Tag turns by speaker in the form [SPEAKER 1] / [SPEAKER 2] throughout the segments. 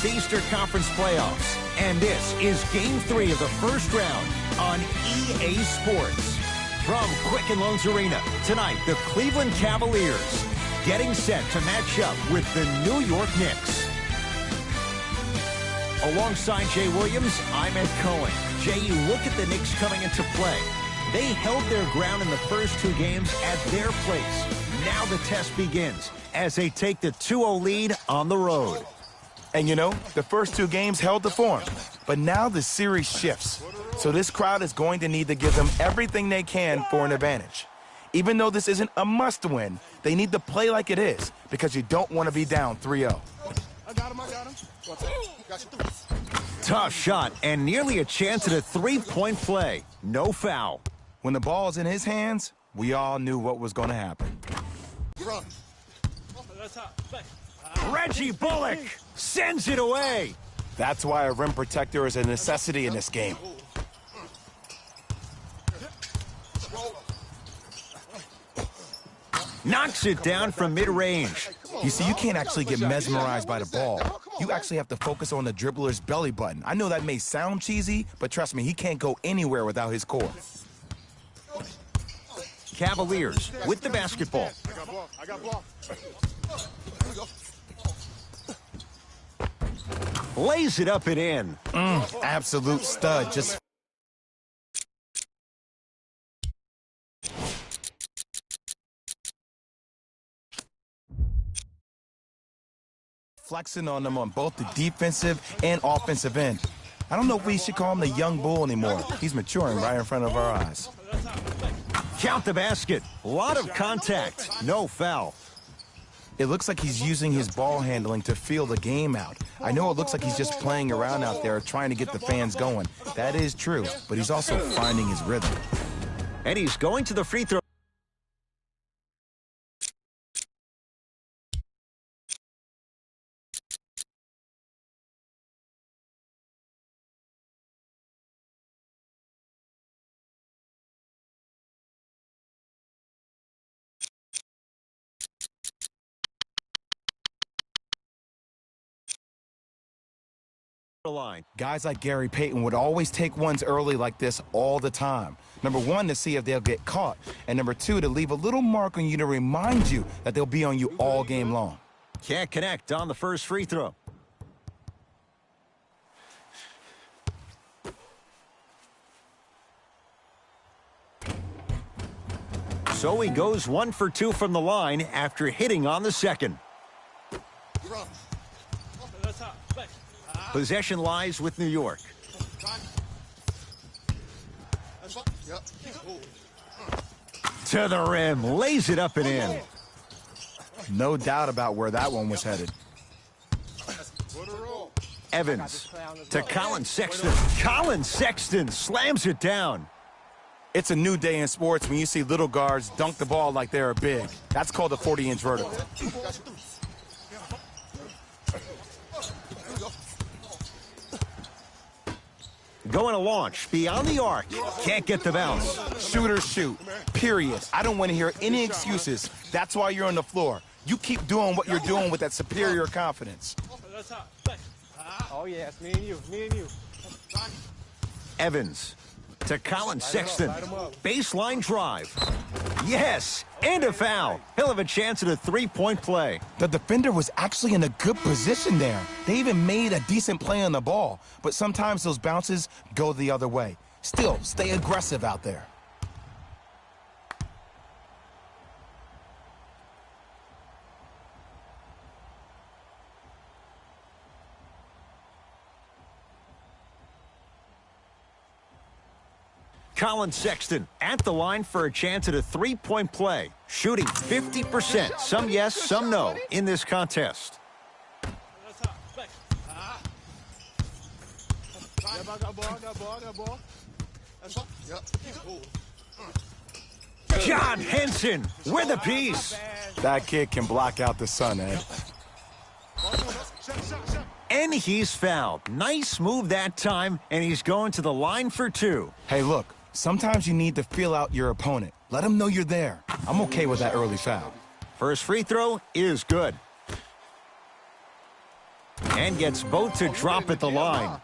[SPEAKER 1] Conference Eastern Conference playoffs. And this is Game 3 of the first round on EA Sports. From Quicken Loans Arena, tonight the Cleveland Cavaliers getting set to match up with the New York Knicks. Alongside Jay Williams, I'm Ed Cohen. Jay, you look at the Knicks coming into play. They held their ground in the first two games at their place. Now the test begins as they take the 2-0 lead on the road.
[SPEAKER 2] And you know, the first two games held the form, but now the series shifts. So this crowd is going to need to give them everything they can for an advantage. Even though this isn't a must-win, they need to play like it is because you don't want to be down 3-0.
[SPEAKER 3] I got him.
[SPEAKER 1] Tough shot and nearly a chance at a three-point play. No foul.
[SPEAKER 2] When the ball's in his hands, we all knew what was going to happen.
[SPEAKER 1] Reggie Bullock sends it away.
[SPEAKER 2] That's why a rim protector is a necessity in this game.
[SPEAKER 1] Knocks it down from mid-range.
[SPEAKER 2] You see, you can't actually get mesmerized by the ball. You actually have to focus on the dribbler's belly button. I know that may sound cheesy, but trust me, he can't go anywhere without his core.
[SPEAKER 1] Cavaliers with the basketball.
[SPEAKER 3] I got ball.
[SPEAKER 1] Lays it up and in.
[SPEAKER 2] Absolute stud. Just flexing on them on both the defensive and offensive end. I don't know if we should call him the young bull anymore. He's maturing right in front of our eyes.
[SPEAKER 1] Count the basket. A lot of contact. No foul.
[SPEAKER 2] It looks like he's using his ball handling to feel the game out. I know it looks like he's just playing around out there trying to get the fans going. That is true, but he's also finding his rhythm.
[SPEAKER 1] And he's going to the free throw. Line.
[SPEAKER 2] Guys like Gary Payton would always take ones early like this all the time. Number one, to see if they'll get caught. And number two, to leave a little mark on you to remind you that they'll be on you all game long.
[SPEAKER 1] Can't connect on the first free throw. So he goes 1 for 2 from the line after hitting on the second. Possession lies with New York. To the rim, lays it up and in.
[SPEAKER 2] No doubt about where that one was headed.
[SPEAKER 1] Evans to Colin Sexton. Colin Sexton slams it down.
[SPEAKER 2] It's a new day in sports when you see little guards dunk the ball like they're big. That's called a 40-inch vertical.
[SPEAKER 1] Going to launch beyond the arc. Can't get the bounce.
[SPEAKER 2] Shooters shoot. Period. I don't want to hear any excuses. That's why you're on the floor. You keep doing what you're doing with that superior confidence.
[SPEAKER 3] Oh, yes, me and you.
[SPEAKER 1] Evans to Colin Sexton. Baseline drive. Yes, and a foul. He'll have a chance at a three-point play.
[SPEAKER 2] The defender was actually in a good position there. They even made a decent play on the ball, but sometimes those bounces go the other way. Still, stay aggressive out there.
[SPEAKER 1] Colin Sexton at the line for a chance at a three-point play. Shooting 50%. Some yes, some no in this contest. John Henson with a piece.
[SPEAKER 2] That kid can block out the sun, Ed.
[SPEAKER 1] And he's fouled. Nice move that time, and he's going to the line for two.
[SPEAKER 2] Hey, look, sometimes you need to feel out your opponent. Let him know you're there. I'm okay with that early foul.
[SPEAKER 1] First free throw is good. and gets both to drop at the line.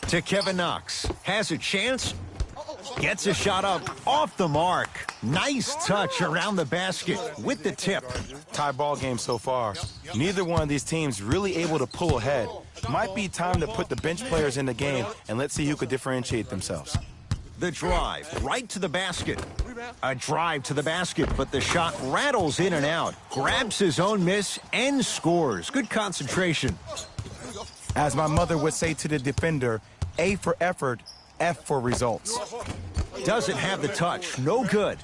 [SPEAKER 1] To Kevin Knox. Has a chance. Gets a shot up off the mark. Nice touch around the basket with the tip.
[SPEAKER 2] Tie ball game so far. Neither one of these teams really able to pull ahead. Might be time to put the bench players in the game and let's see who could differentiate themselves.
[SPEAKER 1] The drive right to the basket. A drive to the basket, but the shot rattles in and out. Grabs his own miss and scores. Good concentration.
[SPEAKER 2] As my mother would say to the defender, A for effort, F for results.
[SPEAKER 1] Doesn't have the touch. No good.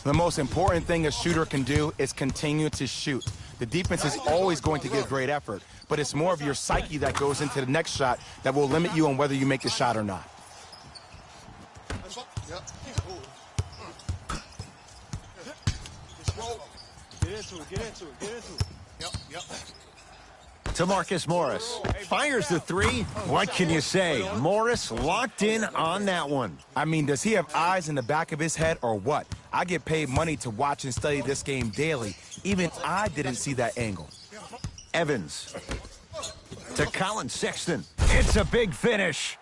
[SPEAKER 2] The most important thing a shooter can do is continue to shoot. The defense is always going to give great effort, but it's more of your psyche that goes into the next shot that will limit you on whether you make the shot or not.
[SPEAKER 1] To Marcus Morris. Fires the three. What can you say? Morris locked in on that one.
[SPEAKER 2] I mean, does he have eyes in the back of his head or what? I get paid money to watch and study this game daily. Even I didn't see that angle.
[SPEAKER 1] Evans. To Colin Sexton. It's a big finish.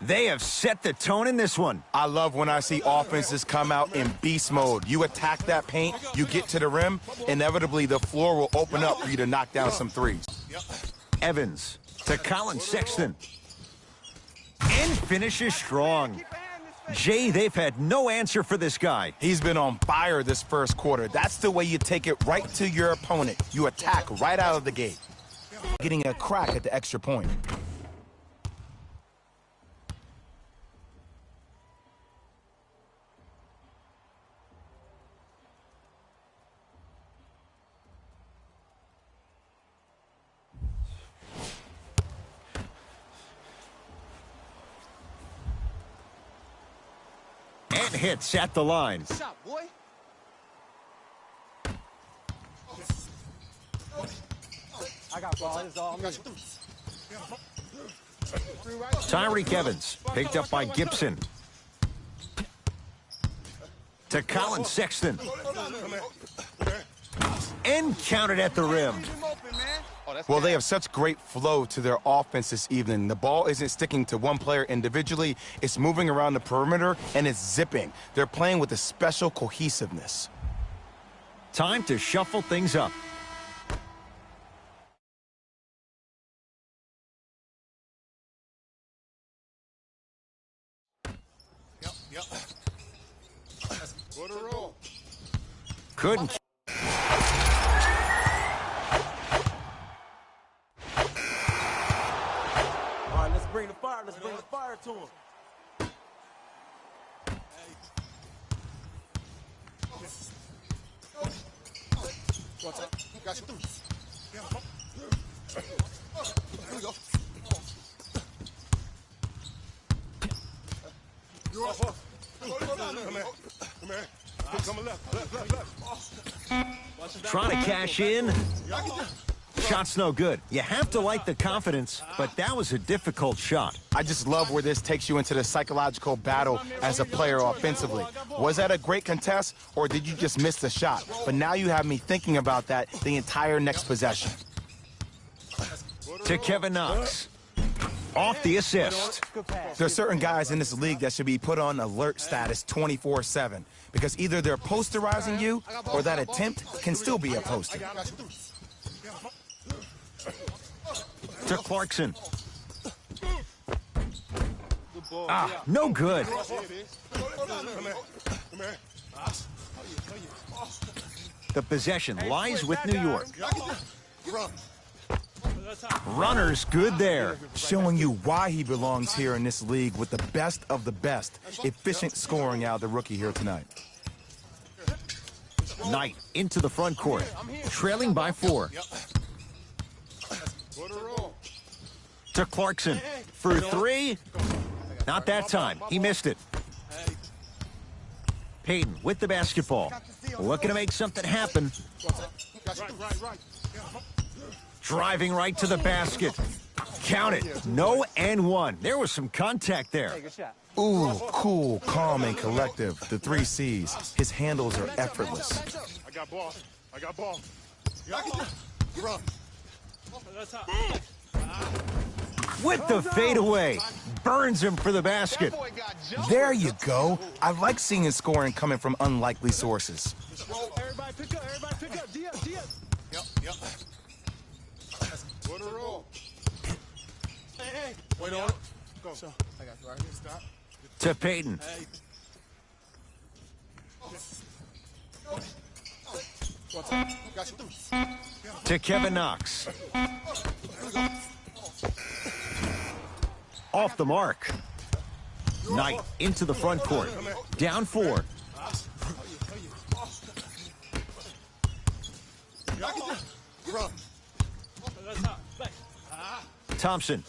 [SPEAKER 1] They have set the tone in this one.
[SPEAKER 2] I love when I see offenses come out in beast mode. You attack that paint, you get to the rim, inevitably the floor will open up for you to knock down some threes.
[SPEAKER 1] Evans to Colin Sexton. And finishes strong. Jay, they've had no answer for this guy.
[SPEAKER 2] He's been on fire this first quarter. That's the way you take it right to your opponent. You attack right out of the gate. Getting a crack at the extra point.
[SPEAKER 1] And hits at the line. Tyreek Evans, picked up by Gibson. To Colin Sexton. And counted at the rim.
[SPEAKER 2] Well, they have such great flow to their offense this evening. The ball isn't sticking to one player individually. It's moving around the perimeter, and it's zipping. They're playing with a special cohesiveness.
[SPEAKER 1] Time to shuffle things up. Couldn't.
[SPEAKER 3] Let's bring the fire to him. Here we go.
[SPEAKER 1] Trying to cash in. Shot's no good. You have to like the confidence, but that was a difficult shot.
[SPEAKER 2] I just love where this takes you into the psychological battle as a player offensively. Was that a great contest, or did you just miss the shot? But now you have me thinking about that the entire next possession.
[SPEAKER 1] To Kevin Knox. Off the assist.
[SPEAKER 2] There are certain guys in this league that should be put on alert status 24/7 because either they're posterizing you or that attempt can still be a poster.
[SPEAKER 1] To Clarkson. No good. The possession lies with New York. Runner's good there.
[SPEAKER 2] Showing you why he belongs here in this league with the best of the best. Efficient scoring out of the rookie here tonight.
[SPEAKER 1] Knight into the front court. Trailing by 4. To Clarkson for 3. Not that time. He missed it. Payton with the basketball. Looking to make something happen. Driving right to the basket. Count it. No and one. There was some contact there.
[SPEAKER 3] Hey, good shot.
[SPEAKER 2] Ooh, cool, calm, and collective. The 3 C's. His handles are effortless.
[SPEAKER 4] I got ball. I got ball.
[SPEAKER 1] With the fadeaway. Burns him for the basket.
[SPEAKER 2] There you go. I like seeing his scoring coming from unlikely sources.
[SPEAKER 3] Everybody pick up. Everybody pick up. D up. D up.
[SPEAKER 4] Yep. What a roll. Hey. Wait on it. Go. I got you right here. Stop.
[SPEAKER 1] To Peyton.
[SPEAKER 4] Got you.
[SPEAKER 1] To Kevin Knox. Off the mark. Knight into the front court. Down 4. Thompson.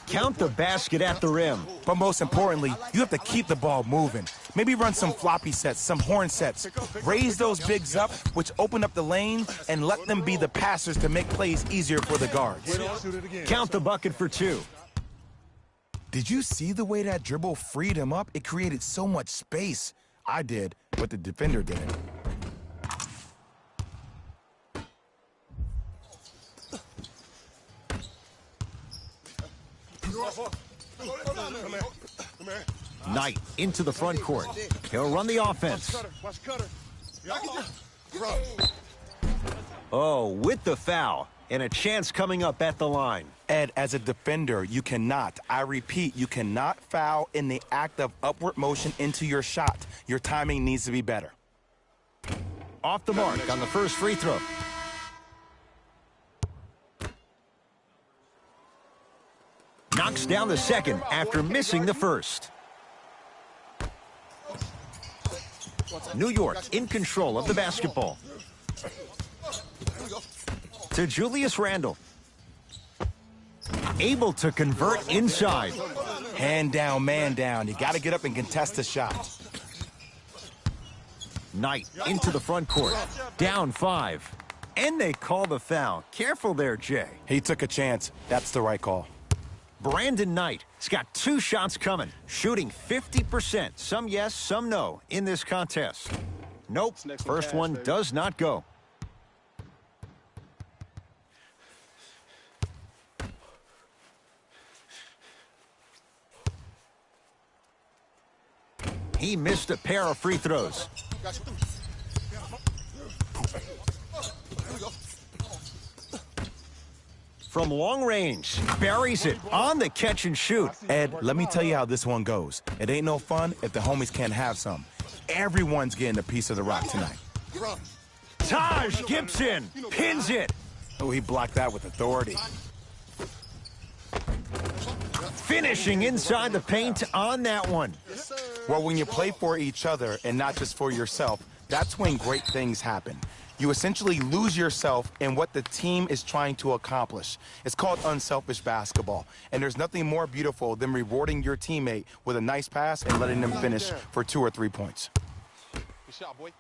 [SPEAKER 1] Count the basket at the rim.
[SPEAKER 2] But most importantly, you have to keep the ball moving. Maybe run some floppy sets, some horn sets. Raise those bigs up, which open up the lane, and let them be the passers to make plays easier for the guards.
[SPEAKER 1] Count the bucket for 2.
[SPEAKER 2] Did you see the way that dribble freed him up? It created so much space. I did, but the defender didn't.
[SPEAKER 1] Knight into the front court. He'll run the offense. Oh, with the foul. And a chance coming up at the line.
[SPEAKER 2] Ed, as a defender, you cannot, I repeat, you cannot foul in the act of upward motion into your shot. Your timing needs to be better.
[SPEAKER 1] Off the mark on the first free throw. Knocks down the second after missing the first. New York in control of the basketball. To Julius Randle. Able to convert inside.
[SPEAKER 2] Hand down, man down. You got to get up and contest the shot.
[SPEAKER 1] Knight into the front court. Down 5. And they call the foul. Careful there, Jay.
[SPEAKER 2] He took a chance. That's the right call.
[SPEAKER 1] Brandon Knight has got 2 shots coming. Shooting 50%. Some yes, some no in this contest. Nope. First one does not go. He missed a pair of free throws. From long range, buries it on the catch and shoot.
[SPEAKER 2] Ed, let me tell you how this one goes. It ain't no fun if the homies can't have some. Everyone's getting a piece of the rock tonight.
[SPEAKER 1] Taj Gibson pins it.
[SPEAKER 2] Oh, he blocked that with authority.
[SPEAKER 1] Finishing inside the paint on that one.
[SPEAKER 2] Well, when you play for each other and not just for yourself, that's when great things happen. You essentially lose yourself in what the team is trying to accomplish. It's called unselfish basketball. And there's nothing more beautiful than rewarding your teammate with a nice pass and letting them finish for 2 or 3 points.
[SPEAKER 4] Good shot, boy.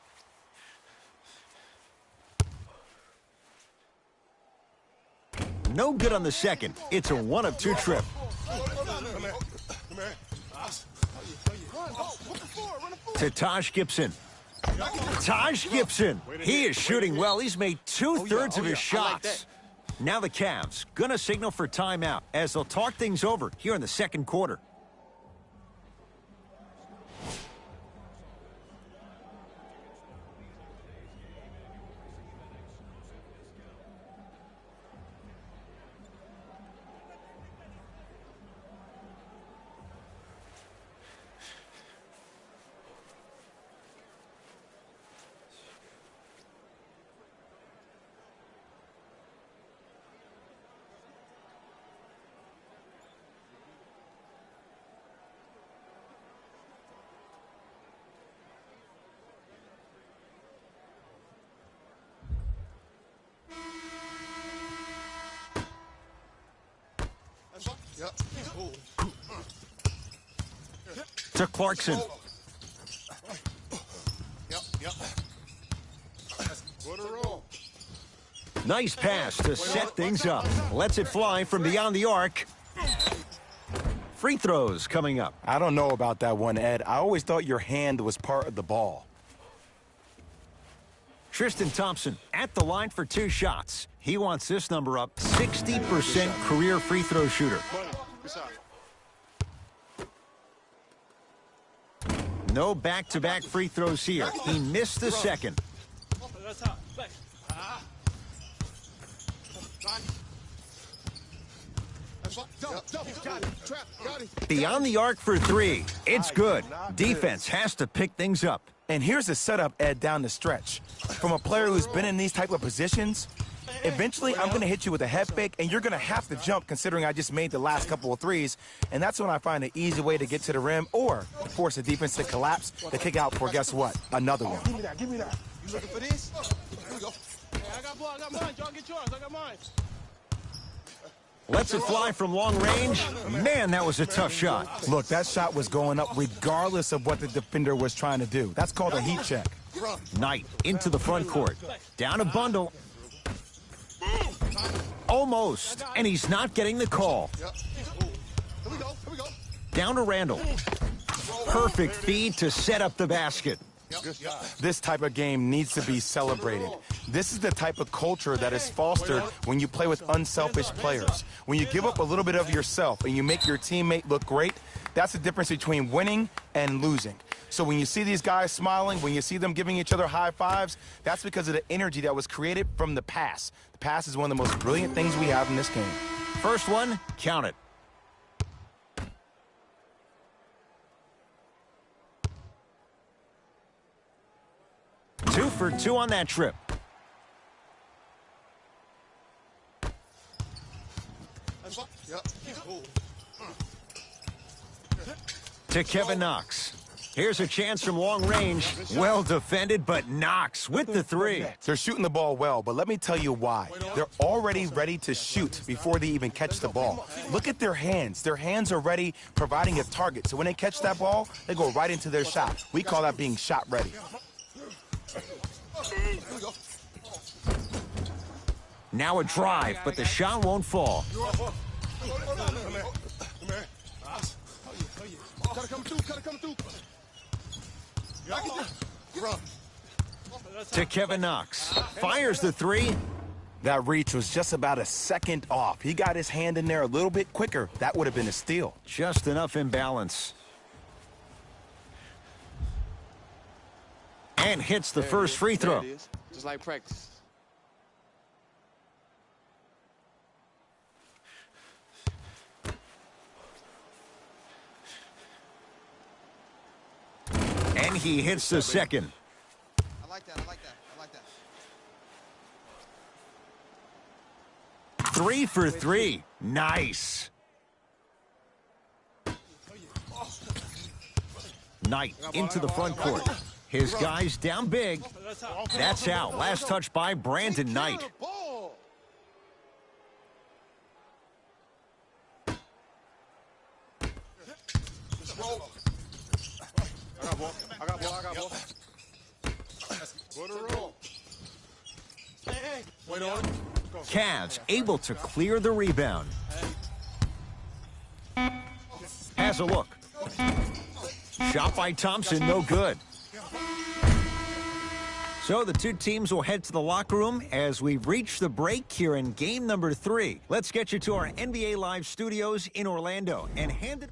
[SPEAKER 1] No good on the second. It's a 1 of 2 trip. To Taj Gibson. Taj Gibson. He is shooting well. He's made 2/3 of his shots. Now the Cavs gonna signal for timeout as they'll talk things over here in the second quarter. To Clarkson.
[SPEAKER 4] Yep. What a roll.
[SPEAKER 1] Nice pass to set things up. Lets it fly from beyond the arc. Free throws coming up.
[SPEAKER 2] I don't know about that one, Ed. I always thought your hand was part of the ball.
[SPEAKER 1] Tristan Thompson at the line for 2 shots. He wants this number up. 60% career free throw shooter. No back-to-back free throws here. He missed the second. Beyond the arc for 3. It's good. Defense has to pick things up.
[SPEAKER 2] And here's the setup, Ed, down the stretch. From a player who's been in these type of positions, eventually I'm going to hit you with a head fake, and you're going to have to jump considering I just made the last couple of threes. And that's when I find an easy way to get to the rim or force the defense to collapse, to kick out for, guess what, another one.
[SPEAKER 4] Give me that, give me that. You looking for this? Here we go. Hey, I got mine. Y'all get yours. I got mine.
[SPEAKER 1] Lets it fly from long range. Man, that was a tough shot.
[SPEAKER 2] Look, that shot was going up regardless of what the defender was trying to do. That's called a heat check.
[SPEAKER 1] Knight into the front court. Down a bundle. Almost. And he's not getting the call.
[SPEAKER 4] Here we go.
[SPEAKER 1] Down to Randall. Perfect feed to set up the basket.
[SPEAKER 2] This type of game needs to be celebrated. This is the type of culture that is fostered when you play with unselfish players. When you give up a little bit of yourself and you make your teammate look great, that's the difference between winning and losing. So when you see these guys smiling, when you see them giving each other high fives, that's because of the energy that was created from the pass. The pass is one of the most brilliant things we have in this game.
[SPEAKER 1] First one, count it. Two for 2 on that trip. To Kevin Knox. Here's a chance from long range. Well defended, but Knox with the 3.
[SPEAKER 2] They're shooting the ball well, but let me tell you why. They're already ready to shoot before they even catch the ball. Look at their hands. Their hands are ready, providing a target. So when they catch that ball, they go right into their shot. We call that being shot ready.
[SPEAKER 1] Now a drive, but the shot won't fall. To Kevin Knox. Fires the 3.
[SPEAKER 2] That reach was just about a second off. He got his hand in there a little bit quicker. That would have been a steal.
[SPEAKER 1] Just enough imbalance. And hits the first free throw.
[SPEAKER 3] Just like practice.
[SPEAKER 1] And he hits the second.
[SPEAKER 3] I like that.
[SPEAKER 1] 3 for 3. Nice. Knight into the front court. His guys down big. That's out. Last touch by Brandon Knight.
[SPEAKER 3] I got ball. Wait on it.
[SPEAKER 1] Cavs able to clear the rebound. Has a look. Shot by Thompson, no good. So the 2 teams will head to the locker room as we reach the break here in game number 3. Let's get you to our NBA Live studios in Orlando and hand it.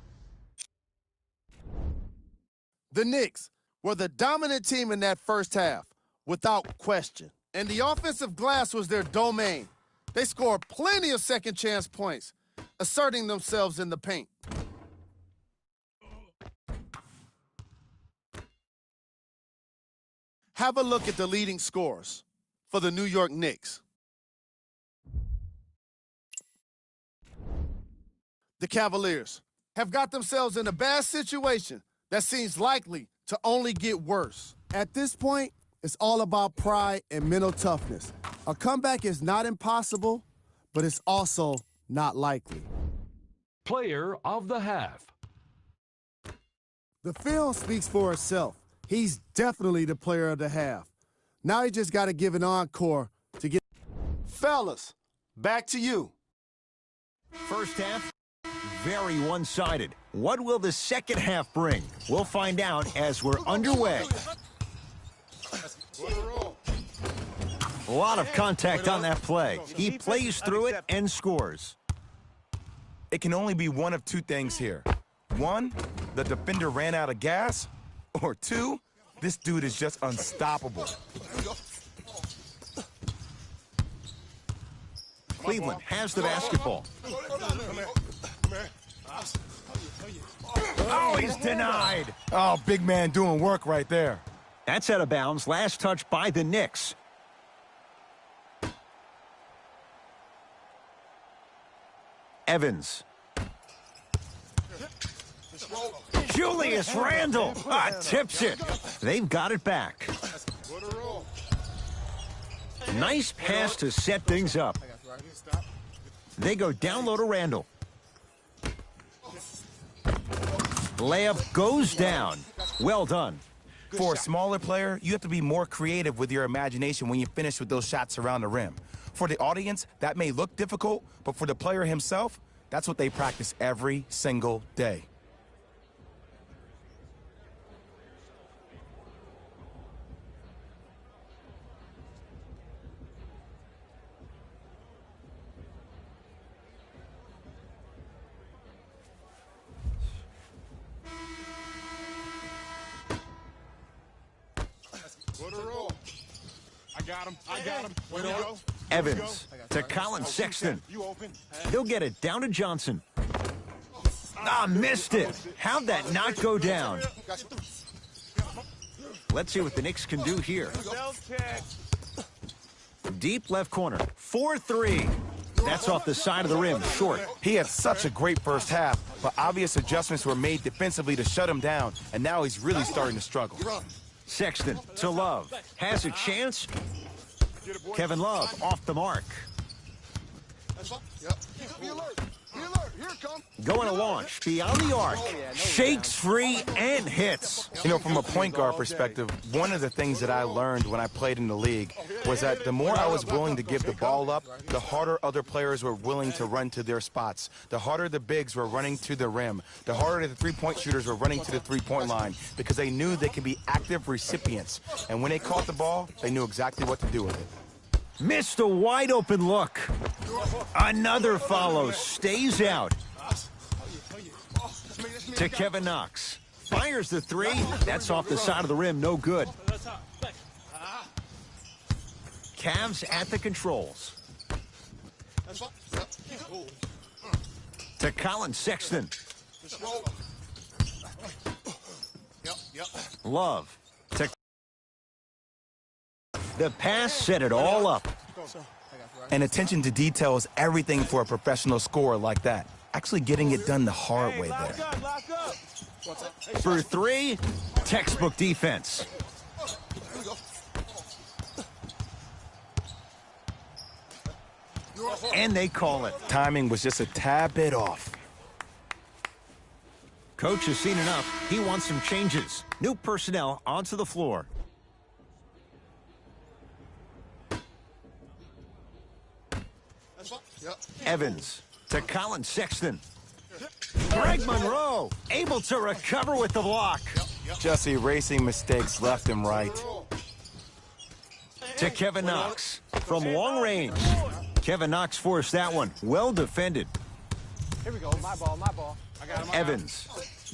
[SPEAKER 5] The Knicks were the dominant team in that first half, without question. And the offensive glass was their domain. They scored plenty of second-chance points, asserting themselves in the paint. Have a look at the leading scorers for the New York Knicks. The Cavaliers have got themselves in a bad situation that seems likely to only get worse. At this point, it's all about pride and mental toughness. A comeback is not impossible, but it's also not likely.
[SPEAKER 6] Player of the half.
[SPEAKER 5] The film speaks for itself. He's definitely the player of the half. Now he just got to give an encore to get Fellas, back to you.
[SPEAKER 1] First half, very one-sided. What will the second half bring? We'll find out as we're underway. A lot of contact on that play. He plays through it and scores.
[SPEAKER 2] It can only be one of two things here. One, the defender ran out of gas. Or two, this dude is just unstoppable.
[SPEAKER 1] Cleveland has the basketball. Oh, he's denied.
[SPEAKER 2] Oh, big man doing work right there.
[SPEAKER 1] That's out of bounds. Last touch by the Knicks. Evans. Julius Randle tips it. They've got it back. Nice pass to set things up. They go down low to Randle. Layup goes down. Well done.
[SPEAKER 2] For a smaller player, you have to be more creative with your imagination when you finish with those shots around the rim. For the audience, that may look difficult, but for the player himself, that's what they practice every single day.
[SPEAKER 4] I got him. Wait on.
[SPEAKER 1] Evans to Colin Sexton. He'll get it down to Johnson. Missed it. How'd that not go down? Let's see what the Knicks can do here. Deep left corner. 4-3. That's off the side of the rim, short.
[SPEAKER 2] He had such a great first half, but obvious adjustments were made defensively to shut him down, and now he's really starting to struggle.
[SPEAKER 1] Sexton to Love. Has a chance. Kevin Love off the mark. Going to launch beyond the arc. Shakes free and hits.
[SPEAKER 2] You know, from a point guard perspective, one of the things that I learned when I played in the league was that the more I was willing to give the ball up, the harder other players were willing to run to their spots. The harder the bigs were running to the rim. The harder the three-point shooters were running to the three-point line because they knew they could be active recipients. And when they caught the ball, they knew exactly what to do with it.
[SPEAKER 1] Missed a wide open look. Another follow. Stays out. To Kevin Knox. Fires the three. That's off the side of the rim. No good. Cavs at the controls. To Colin Sexton. Love. To the pass set it all up.
[SPEAKER 2] And attention to detail is everything for a professional scorer like that. Actually getting it done the hard way there.
[SPEAKER 1] For three, textbook defense. And they call it.
[SPEAKER 2] Timing was just a tad bit off.
[SPEAKER 1] Coach has seen enough. He wants some changes. New personnel onto the floor. Evans to Colin Sexton. Greg Monroe able to recover with the block.
[SPEAKER 2] Just erasing mistakes left and right.
[SPEAKER 1] To Kevin Knox from long range. Kevin Knox forced that one. Well defended.
[SPEAKER 3] Here we go. My ball, my ball. I got him.
[SPEAKER 1] Evans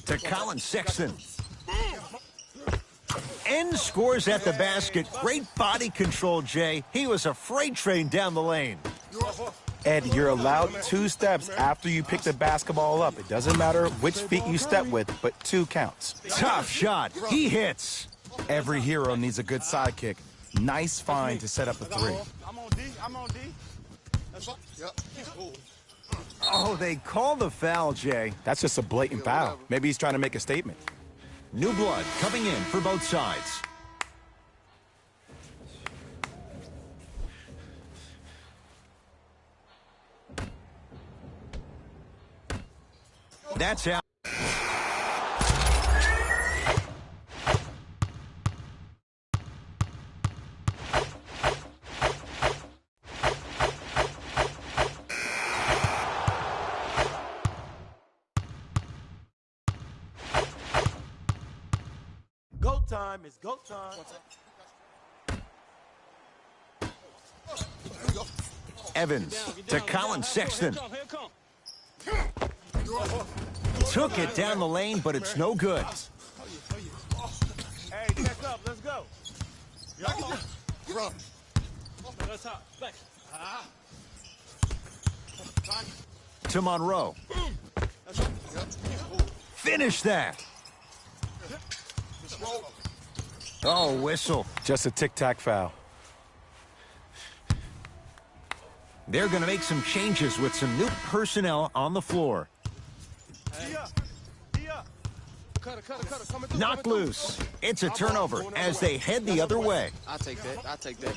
[SPEAKER 1] to Colin Sexton. And scores at the basket. Great body control, Jay. He was a freight train down the lane.
[SPEAKER 2] Ed, you're allowed 2 steps after you pick the basketball up. It doesn't matter which feet you step with, but 2 counts.
[SPEAKER 1] Tough shot. He hits.
[SPEAKER 2] Every hero needs a good sidekick. Nice find to set up a 3.
[SPEAKER 4] I'm on D. I'm on D.
[SPEAKER 1] Oh, they call the foul, Jay.
[SPEAKER 2] That's just a blatant foul. Maybe he's trying to make a statement.
[SPEAKER 1] New blood coming in for both sides. That's out.
[SPEAKER 4] Go time. It's go time.
[SPEAKER 1] Evans to Colin Sexton. Took it down the lane, but it's no good.
[SPEAKER 4] Hey, check up. Let's go.
[SPEAKER 5] Run.
[SPEAKER 1] To Monroe. Finish that. Oh, whistle.
[SPEAKER 2] Just a tic-tac foul.
[SPEAKER 1] They're going to make some changes with some new personnel on the floor. Knocked loose. It's a turnover as they head the other way.
[SPEAKER 3] I'll take that. I'll take that.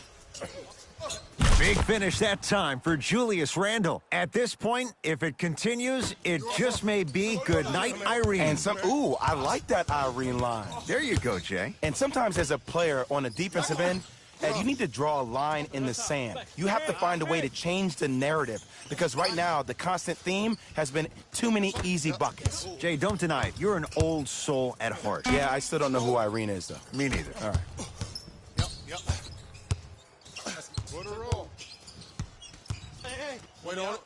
[SPEAKER 1] Big finish that time for Julius Randle. At this point, if it continues, it just may be good night, Irene.
[SPEAKER 2] And ooh, I like that Irene line.
[SPEAKER 1] There you go, Jay.
[SPEAKER 2] And sometimes as a player on a defensive end, Ed, you need to draw a line in the sand. You have to find a way to change the narrative because right now the constant theme has been too many easy buckets.
[SPEAKER 1] Jay, don't deny it. You're an old soul at heart.
[SPEAKER 2] Yeah, I still don't know who Irene is, though.
[SPEAKER 1] Me neither.
[SPEAKER 2] All right.
[SPEAKER 4] Wait on it.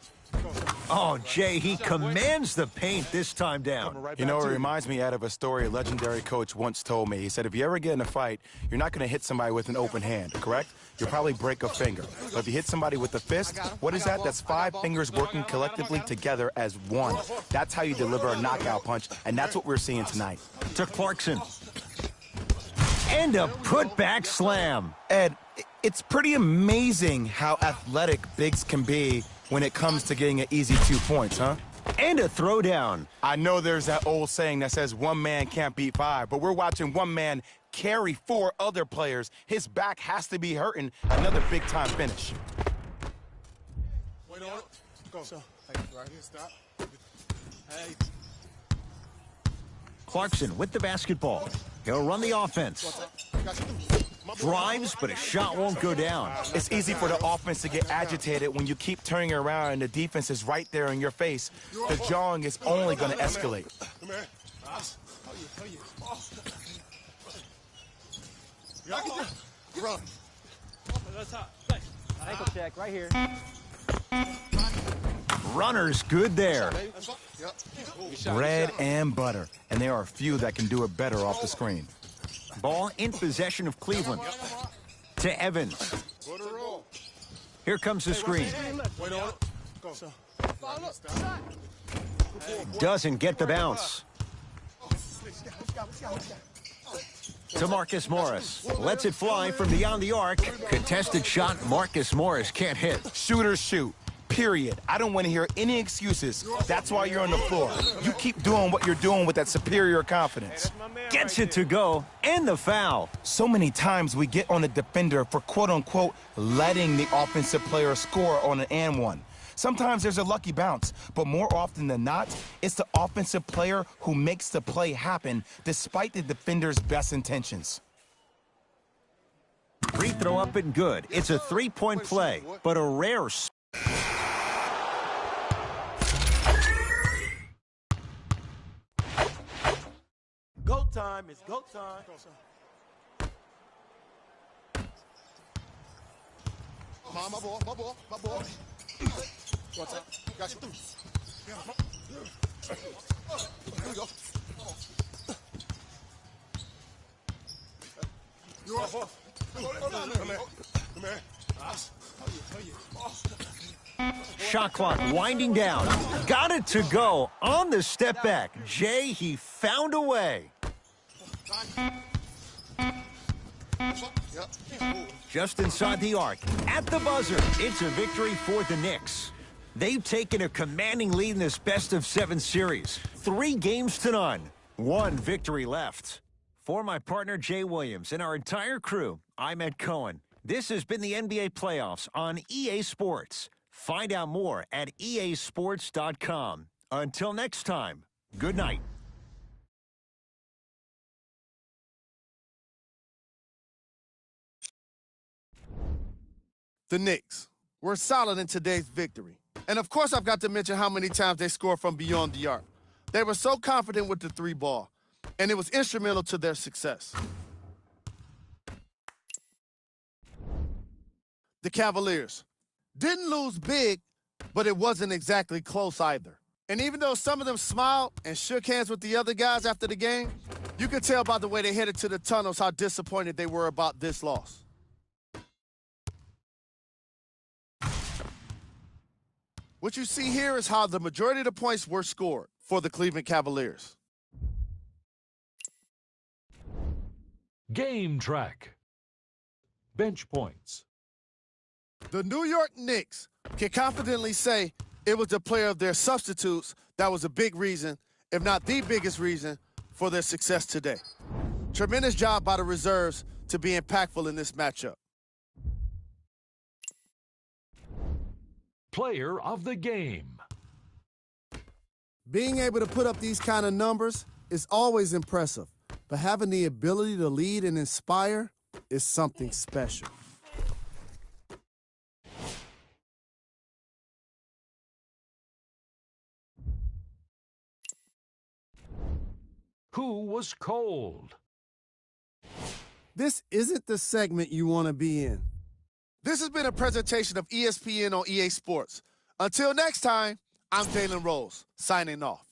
[SPEAKER 1] Oh, Jay, he commands the paint this time down.
[SPEAKER 2] You know, it reminds me out of a story a legendary coach once told me. He said, if you ever get in a fight, you're not going to hit somebody with an open hand, correct? You'll probably break a finger. But if you hit somebody with a fist, what is that? That's 5 fingers working collectively together as one. That's how you deliver a knockout punch, and that's what we're seeing tonight.
[SPEAKER 1] To Clarkson. And a putback slam.
[SPEAKER 2] Ed, it's pretty amazing how athletic bigs can be when it comes to getting an easy 2 points, huh?
[SPEAKER 1] And a throwdown.
[SPEAKER 2] I know there's that old saying that says one man can't beat 5, but we're watching one man carry 4 other players. His back has to be hurting. Another big-time finish.
[SPEAKER 4] Wait on it. Go. Hey, right here. Stop. Hey.
[SPEAKER 1] Clarkson with the basketball. He'll run the offense. Drives, but a shot won't go down.
[SPEAKER 2] It's easy for the offense to get agitated when you keep turning around and the defense is right there in your face. The jawing is only going to escalate.
[SPEAKER 4] Come here.
[SPEAKER 5] Run.
[SPEAKER 3] Ankle check right here.
[SPEAKER 1] Runner's good there.
[SPEAKER 2] Bread and butter. And there are few that can do it better off the screen.
[SPEAKER 1] Ball in possession of Cleveland. To Evans. Here comes the screen.
[SPEAKER 4] Wait on it. Go.
[SPEAKER 1] Doesn't get the bounce. To Marcus Morris. Lets it fly from beyond the arc. Contested shot, Marcus Morris can't hit.
[SPEAKER 2] Shooters shoot. Period. I don't want to hear any excuses. That's why you're on the floor. You keep doing what you're doing with that superior confidence.
[SPEAKER 1] Gets it to go, and the foul.
[SPEAKER 2] So many times we get on the defender for quote-unquote letting the offensive player score on an and one. Sometimes there's a lucky bounce, but more often than not, it's the offensive player who makes the play happen despite the defender's best intentions.
[SPEAKER 1] Free throw up and good. It's a 3-point play, but a rare.
[SPEAKER 4] Go time. It's go time.
[SPEAKER 5] My ball. What's up? Got you. Here we go. You're off. Come here.
[SPEAKER 1] Shot clock winding down. Got it to go on the step back. Jay, he found a way. Just inside the arc. At the buzzer, it's a victory for the Knicks. They've taken a commanding lead in this best-of-7 series. 3 games to none. 1 victory left. For my partner, Jay Williams, and our entire crew, I'm Ed Cohen. This has been the NBA playoffs on EA Sports. Find out more at easports.com. Until next time, good night.
[SPEAKER 5] The Knicks were solid in today's victory. And of course, I've got to mention how many times they scored from beyond the arc. They were so confident with the 3 ball, and it was instrumental to their success. the Cavaliers. Didn't lose big, but it wasn't exactly close either. And even though some of them smiled and shook hands with the other guys after the game, you could tell by the way they headed to the tunnels how disappointed they were about this loss. What you see here is how the majority of the points were scored for the Cleveland Cavaliers.
[SPEAKER 6] Game track. Bench points.
[SPEAKER 5] The New York Knicks can confidently say it was the player of their substitutes that was a big reason, if not the biggest reason, for their success today. Tremendous job by the reserves to be impactful in this matchup.
[SPEAKER 6] Player of the game.
[SPEAKER 5] Being able to put up these kind of numbers is always impressive, but having the ability to lead and inspire is something special.
[SPEAKER 6] Who was cold?
[SPEAKER 5] This isn't the segment you want to be in. This has been a presentation of ESPN on EA Sports. Until next time, I'm Jalen Rose, signing off.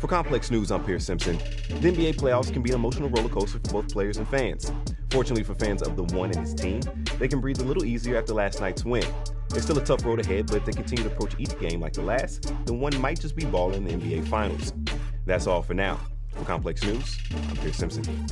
[SPEAKER 7] For Complex News, I'm Pierce Simpson. The NBA playoffs can be an emotional roller coaster for both players and fans. Fortunately for fans of the one and his team, they can breathe a little easier after last night's win. It's still a tough road ahead, but if they continue to approach each game like the last, then one might just be balling in the NBA Finals. That's all for now. For Complex News, I'm Pierce Simpson.